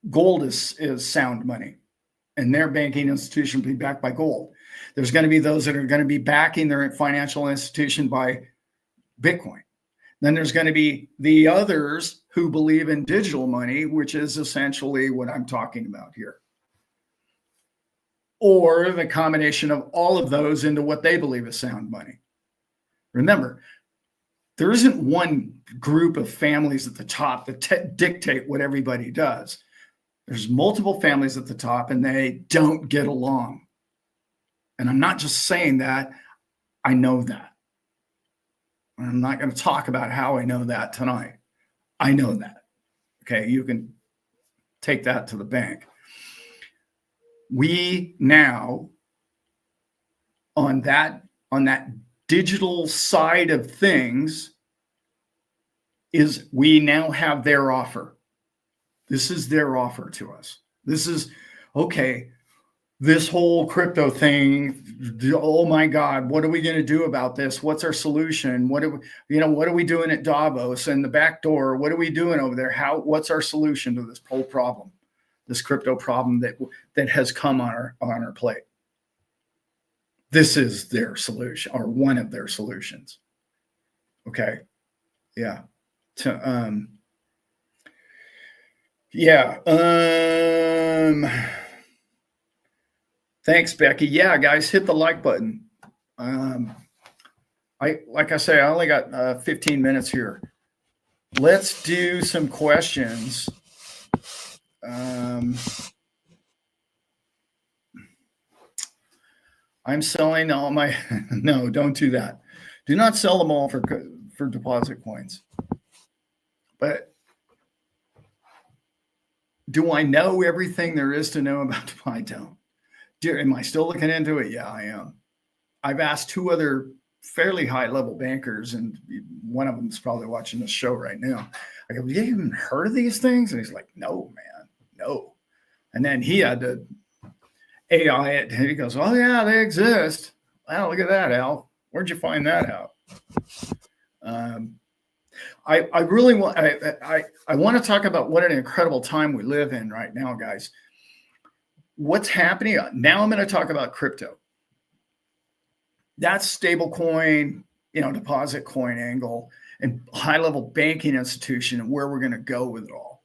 gold is sound money, and their banking institution will be backed by gold. There's going to be those that are going to be backing their financial institution by Bitcoin. Then there's going to be the others who believe in digital money, which is essentially what I'm talking about here. Or the combination of all of those into what they believe is sound money. Remember, there isn't one group of families at the top that dictate what everybody does. There's multiple families at the top, and they don't get along. And I'm not just saying that. I know that. I'm not going to talk about how I know that tonight. I know that. Okay, you can take that to the bank. We now, on that digital side of things, is we now have their offer. This is their offer to us. This is, okay, this whole crypto thing, oh my God, what are we going to do about this? What's our solution? What are we doing at Davos and the back door? What are we doing over there? What's our solution to this whole problem, this crypto problem that has come on our plate? This is their solution, or one of their solutions. Okay. Yeah. Thanks, Becky. Yeah, guys, hit the like button. like I say, I only got 15 minutes here. Let's do some questions. I'm selling all my, no, don't do that. Do not sell them all for deposit coins. But do I know everything there is to know about DeFi? I don't. Am I still looking into it? Yeah, I am. I've asked 2 other fairly high-level bankers, and one of them is probably watching this show right now. I go, you even heard of these things? And he's like, no, man, no. And then he had to AI it. And he goes, oh, yeah, they exist. Wow, look at that, Al. Where'd you find that out? I really want, I want to talk about what an incredible time we live in right now, guys. What's happening? Now I'm going to talk about crypto. That's stablecoin, deposit coin angle and high-level banking institution and where we're going to go with it all.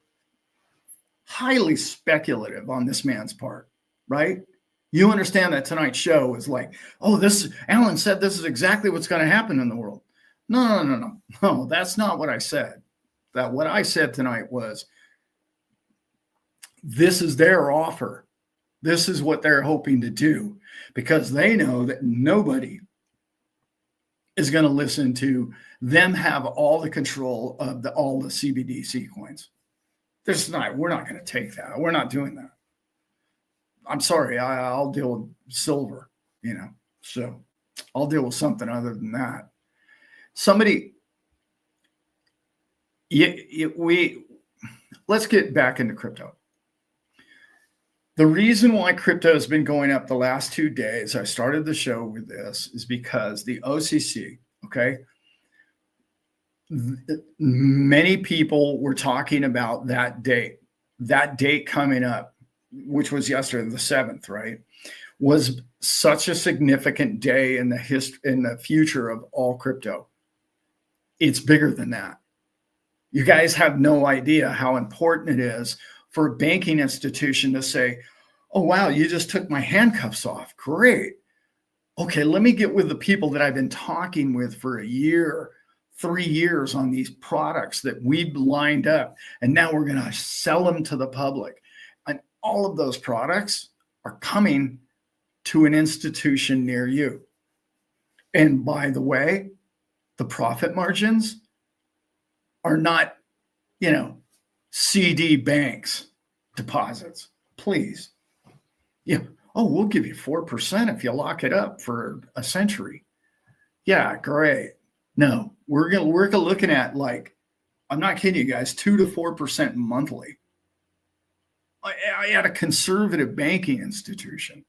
Highly speculative on this man's part, right? You understand that tonight's show is like, oh, Allan said this is exactly what's going to happen in the world. No, that's not what I said. What I said tonight was, this is their offer. This is what they're hoping to do, because they know that nobody is going to listen to them have all the control of all the CBDC coins. We're not going to take that. We're not doing that. I'm sorry. I'll deal with silver, so I'll deal with something other than that. Let's get back into crypto. The reason why crypto has been going up the last 2 days, I started the show with this, is because the OCC, okay? Many people were talking about that date coming up, which was yesterday, the 7th, right? Was such a significant day in the future of all crypto. It's bigger than that. You guys have no idea how important it is for a banking institution to say, oh, wow, you just took my handcuffs off. Great. Okay, let me get with the people that I've been talking with for a year, 3 years on these products that we've lined up. And now we're going to sell them to the public. And all of those products are coming to an institution near you. And by the way, the profit margins are not, CD banks deposits. Please. Yeah. Oh, we'll give you 4% if you lock it up for a century. Yeah, great. No, we're looking at, like, I'm not kidding you guys, 2 to 4% monthly. At a conservative banking institution.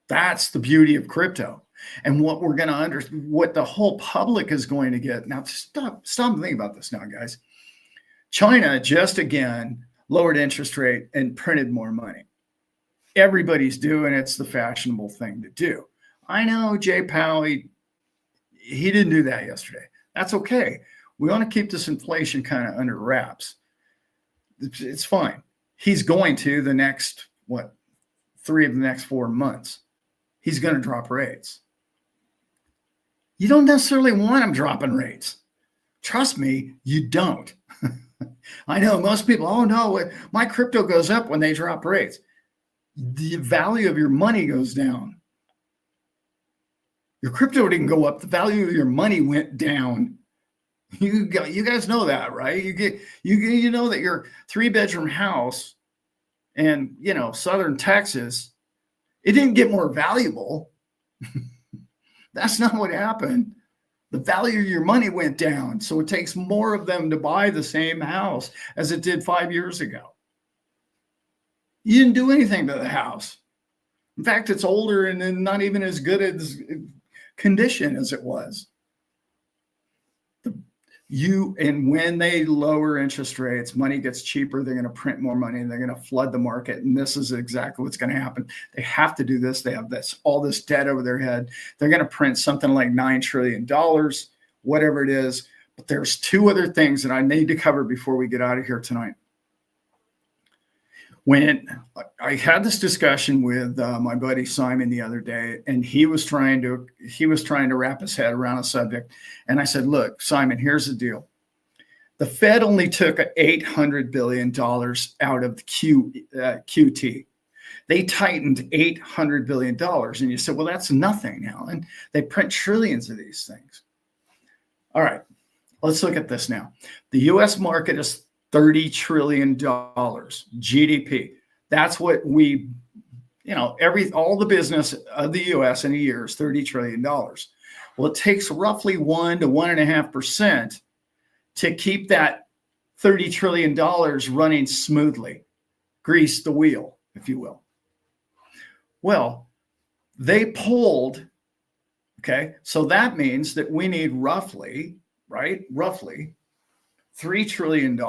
That's the beauty of crypto. And what we're going to understand, what the whole public is going to get. Now, stop and think about this now, guys. China just again lowered interest rate and printed more money. Everybody's doing it. It's the fashionable thing to do. I know Jay Powell, he didn't do that yesterday. That's okay. We want to keep this inflation kind of under wraps. It's fine. He's going to the next, 3 of the next 4 months. He's going to drop rates. You don't necessarily want him dropping rates. Trust me, you don't. I know most people, oh no, my crypto goes up when they drop rates. The value of your money goes down. Your crypto didn't go up. The value of your money went down. You guys know that, right? You know that your 3-bedroom house in, southern Texas, it didn't get more valuable. That's not what happened. The value of your money went down. So it takes more of them to buy the same house as it did 5 years ago. You didn't do anything to the house. In fact, it's older and not even as good as condition as it was. And when they lower interest rates, money gets cheaper. They're going to print more money and they're going to flood the market. And this is exactly what's going to happen. They have to do this. They have all this debt over their head. They're going to print something like $9 trillion, whatever it is. But there's 2 other things that I need to cover before we get out of here tonight. when I had this discussion with my buddy Simon the other day, and he was trying to wrap his head around a subject, and I said, "Look, Simon, here's the deal. The Fed only took $800 billion out of QT. They tightened $800 billion, and you said, well, that's nothing, Allan. They print trillions of these things. All right, let's look at this now. The U.S. market is $30 trillion GDP. That's what we, all the business of the U.S. in a year is $30 trillion. Well, it takes roughly 1 to 1.5% to keep that $30 trillion running smoothly, grease the wheel, if you will. Well, they pulled, okay, so that means that we need roughly $3 trillion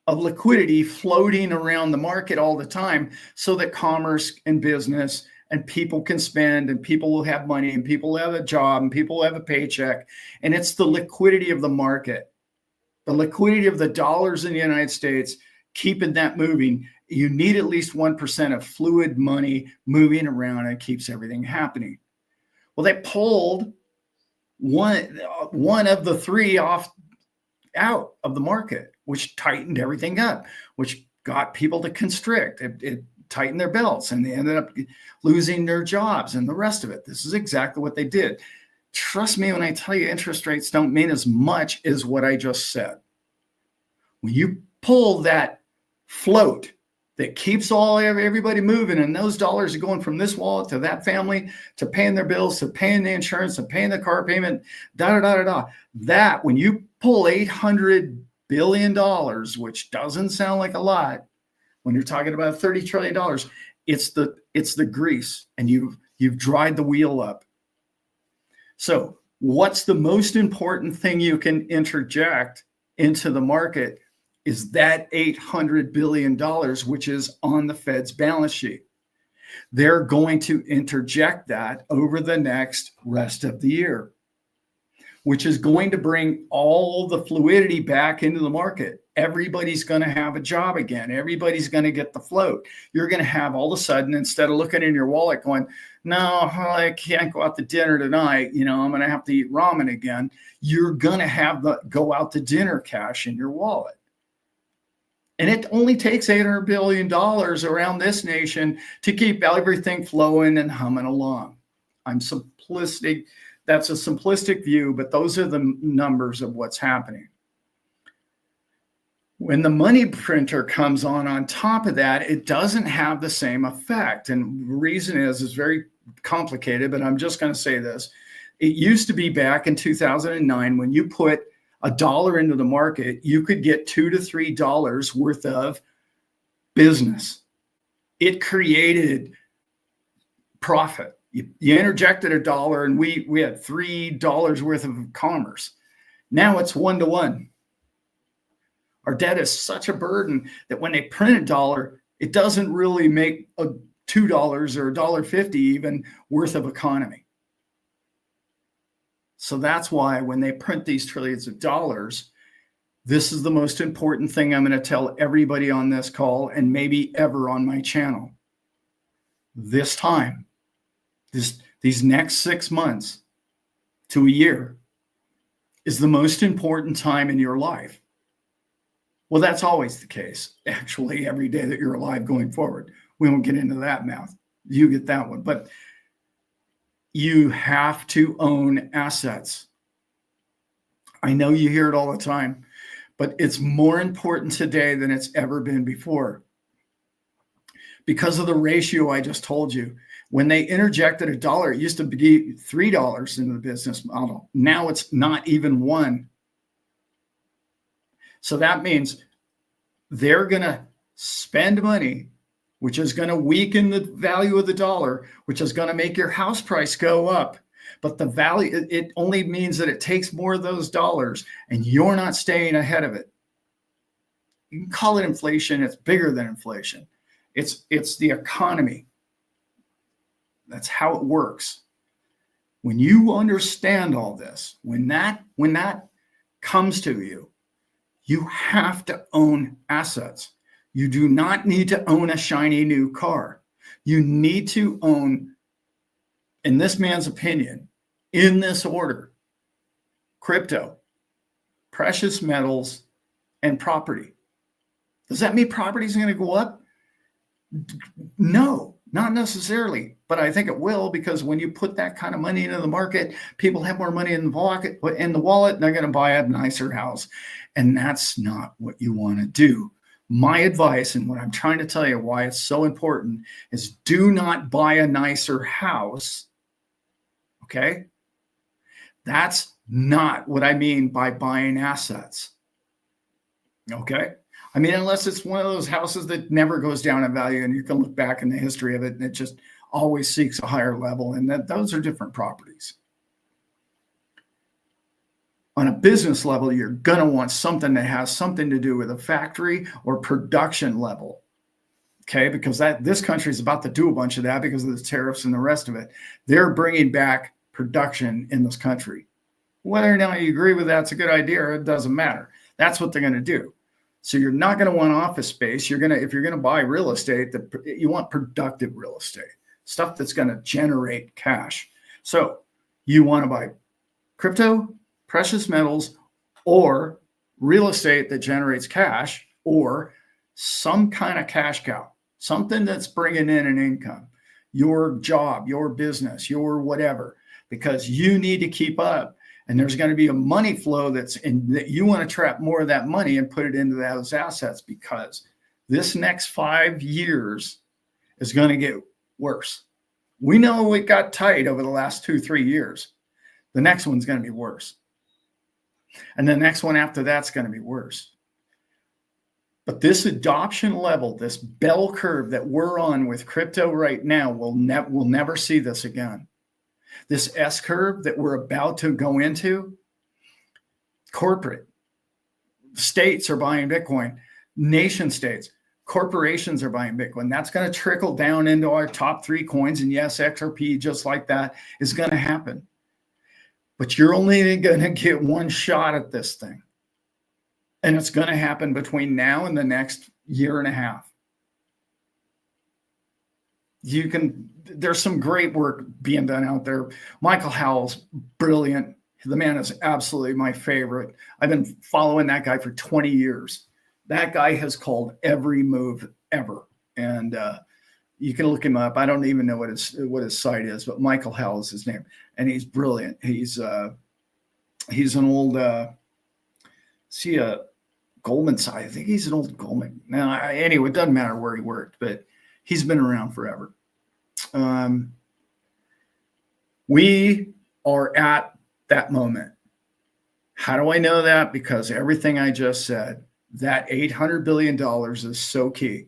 of liquidity floating around the market all the time so that commerce and business and people can spend and people will have money and people will have a job and people will have a paycheck. And it's the liquidity of the market, the liquidity of the dollars in the United States, keeping that moving. You need at least 1% of fluid money moving around, and it keeps everything happening. Well, they pulled one of the three out of the market, which tightened everything up, which got people to constrict. It tightened their belts, and they ended up losing their jobs and the rest of it. This is exactly what they did. Trust me when I tell you, interest rates don't mean as much as what I just said. When you pull that float that keeps everybody moving, and those dollars are going from this wallet to that family, to paying their bills, to paying the insurance, to paying the car payment, that when you pull $800 billion, which doesn't sound like a lot, when you're talking about $30 trillion, it's the grease, and you've dried the wheel up. So what's the most important thing you can interject into the market is that $800 billion, which is on the Fed's balance sheet. They're going to interject that over the next rest of the year, which is going to bring all the fluidity back into the market. Everybody's going to have a job again. Everybody's going to get the float. You're going to have all of a sudden, instead of looking in your wallet going, no, I can't go out to dinner tonight, I'm going to have to eat ramen again. You're going to have the go out to dinner cash in your wallet. And it only takes $800 billion around this nation to keep everything flowing and humming along. I'm simplistic. That's a simplistic view, but those are the numbers of what's happening. When the money printer comes on top of that, it doesn't have the same effect. And the reason is very complicated, but I'm just going to say this. It used to be back in 2009, when you put $1 into the market, you could get $2 to $3 worth of business. It created profit. You interjected $1 and we had $3 worth of commerce. Now it's 1-to-1. Our debt is such a burden that when they print $1, it doesn't really make a $2 or $1.50 even worth of economy. So that's why when they print these trillions of dollars, this is the most important thing I'm going to tell everybody on this call and maybe ever on my channel. This time, these next 6 months to a year is the most important time in your life. Well, that's always the case, actually, every day that you're alive going forward. We won't get into that math. You get that one. But you have to own assets. I know you hear it all the time, but it's more important today than it's ever been before. Because of the ratio I just told you, when they interjected $1, it used to be $3 in the business model. Now it's not even $1. So that means they're going to spend money, which is going to weaken the value of the dollar, which is going to make your house price go up. But the value, it only means that it takes more of those dollars and you're not staying ahead of it. You can call it inflation. It's bigger than inflation. It's the economy. That's how it works. When you understand all this, when that comes to you, you have to own assets. You do not need to own a shiny new car. You need to own, in this man's opinion, in this order, crypto, precious metals, and property. Does that mean property is going to go up? No, not necessarily, but I think it will, because when you put that kind of money into the market, people have more money in the wallet, and they're going to buy a nicer house. And that's not what you want to do. My advice, and what I'm trying to tell you why it's so important, is do not buy a nicer house. Okay? That's not what I mean by buying assets. Okay? I mean, unless it's one of those houses that never goes down in value, and you can look back in the history of it and it just always seeks a higher level, and those are different properties. On a business level, you're going to want something that has something to do with a factory or production level. Okay, because this country is about to do a bunch of that because of the tariffs and the rest of it. They're bringing back production in this country. Whether or not you agree with that's a good idea, or it doesn't matter. That's what they're going to do. So you're not going to want office space. If you're going to buy real estate, you want productive real estate, stuff that's going to generate cash. So you want to buy crypto, precious metals, or real estate that generates cash, or some kind of cash cow, something that's bringing in an income, your job, your business, your whatever, because you need to keep up. And there's going to be a money flow that you want to trap more of that money and put it into those assets, because this next 5 years is going to get worse. We know it got tight over the last 2-3 years. The next one's going to be worse. And the next one after that's going to be worse. But this adoption level, this bell curve that we're on with crypto right now, we'll never see this again. This S curve that we're about to go into, corporate states are buying Bitcoin, nation states, corporations are buying Bitcoin. That's going to trickle down into our top 3 coins. And yes, XRP, just like that, is going to happen. But you're only going to get one shot at this thing. And it's going to happen between now and the next year and a half. There's some great work being done out there. Michael Howell's brilliant. The man is absolutely my favorite. I've been following that guy for 20 years. That guy has called every move ever. And you can look him up. I don't even know what his site is, but Michael Howell is his name. And he's brilliant. He's an old, Goldman Sachs. I think he's an old Goldman. Now, anyway, it doesn't matter where he worked, but he's been around forever. We are at that moment. How do I know that? Because everything I just said, that $800 billion is so key.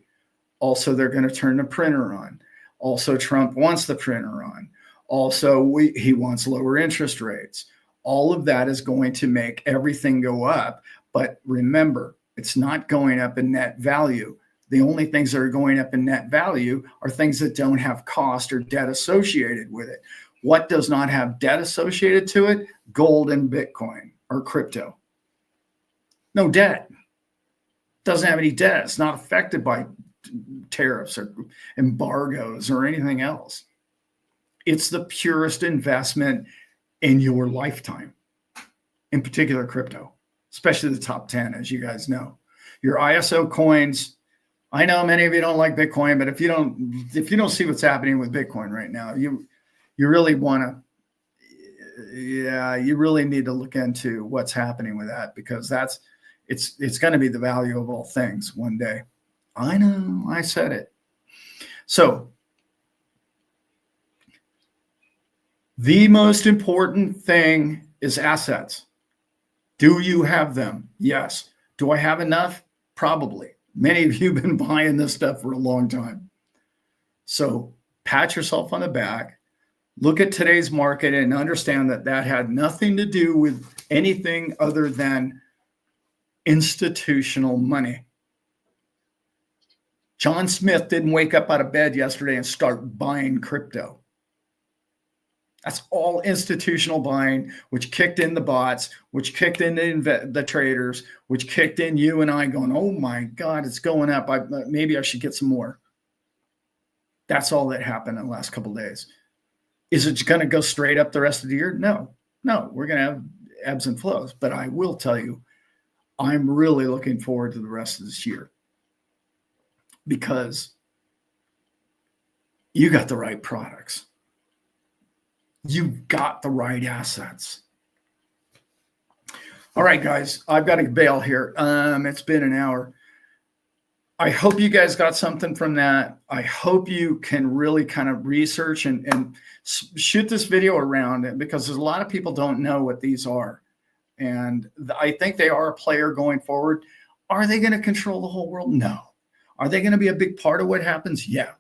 Also, they're going to turn the printer on. Also, Trump wants the printer on. Also, he wants lower interest rates. All of that is going to make everything go up. But remember, it's not going up in net value. The only things that are going up in net value are things that don't have cost or debt associated with it. What does not have debt associated to it? Gold and Bitcoin or crypto. No debt. Doesn't have any debt. It's not affected by tariffs or embargoes or anything else. It's the purest investment in your lifetime, in particular crypto, especially the top 10, as you guys know. Your ISO coins, I know many of you don't like Bitcoin, but if you don't see what's happening with Bitcoin right now, you really want to, you really need to look into what's happening with that, because it's going to be the value of all things one day. I know, I said it. So the most important thing is assets. Do you have them? Yes. Do I have enough? Probably. Many of you have been buying this stuff for a long time. So pat yourself on the back, look at today's market, and understand that had nothing to do with anything other than institutional money. John Smith didn't wake up out of bed yesterday and start buying crypto. That's all institutional buying, which kicked in the bots, which kicked in the traders, which kicked in you and I going, oh my God, it's going up. Maybe I should get some more. That's all that happened in the last couple of days. Is it going to go straight up the rest of the year? No, we're going to have ebbs and flows. But I will tell you, I'm really looking forward to the rest of this year because you got the right products. You've got the right assets. All right, guys, I've got to bail here. It's been an hour. I hope you guys got something from that. I hope you can really kind of research and shoot this video around, because there's a lot of people don't know what these are. And I think they are a player going forward. Are they going to control the whole world? No. Are they going to be a big part of what happens? Yeah.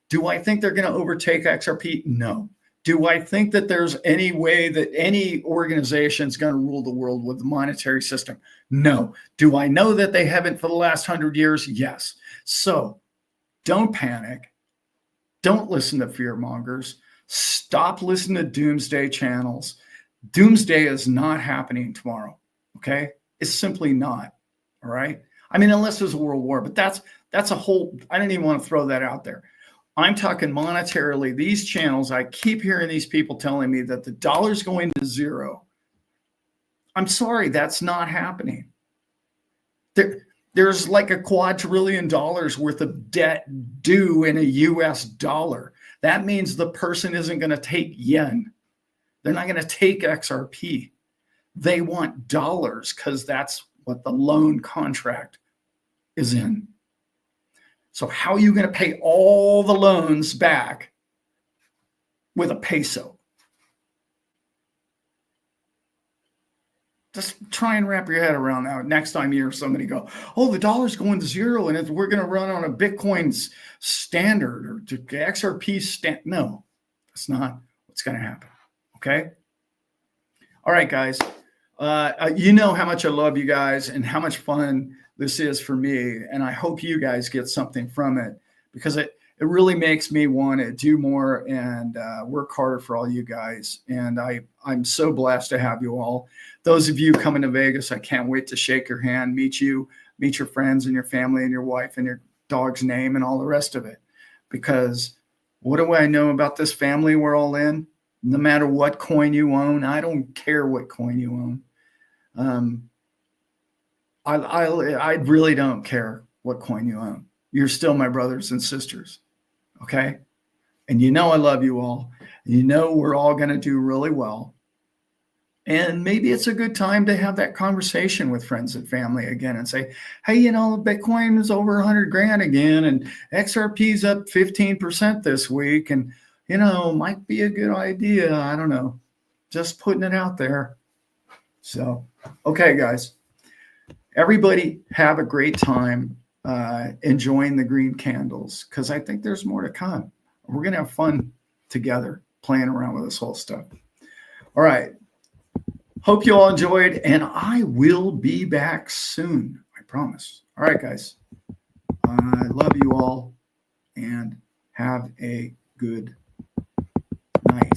Do I think they're going to overtake XRP? No. Do I think that there's any way that any organization is going to rule the world with the monetary system? No. Do I know that they haven't for the last 100 years? Yes. So don't panic. Don't listen to fear mongers. Stop listening to doomsday channels. Doomsday is not happening tomorrow. Okay. It's simply not. All right. I mean, unless there's a world war, but that's a whole, I don't even want to throw that out there. I'm talking monetarily. These channels, I keep hearing these people telling me that the dollar's going to zero. I'm sorry, that's not happening. There's like $2 quadrillion worth of debt due in a US dollar. That means the person isn't going to take yen. They're not going to take XRP. They want dollars because that's what the loan contract is in. So how are you going to pay all the loans back with a peso? Just try and wrap your head around that. Next time you hear somebody go, oh, the dollar's going to zero and we're going to run on a Bitcoin standard or to XRP standard. No, that's not what's going to happen. Okay. All right, guys. You know how much I love you guys and how much fun this is for me. And I hope you guys get something from it, because it really makes me want to do more and work harder for all you guys. And I'm so blessed to have you all. Those of you coming to Vegas, I can't wait to shake your hand, meet you, meet your friends and your family and your wife and your dog's name and all the rest of it. Because what do I know about this family we're all in? No matter what coin you own, I don't care what coin you own. I really don't care what coin you own. You're still my brothers and sisters, okay? And you know I love you all. You know we're all going to do really well. And maybe it's a good time to have that conversation with friends and family again and say, hey, you know, Bitcoin is over 100 grand again, and XRP's up 15% this week, and, you know, might be a good idea. I don't know. Just putting it out there. So, okay, guys. Everybody have a great time enjoying the green candles, because I think there's more to come. We're going to have fun together playing around with this whole stuff. All right. Hope you all enjoyed, and I will be back soon. I promise. All right, guys. I love you all, and have a good night.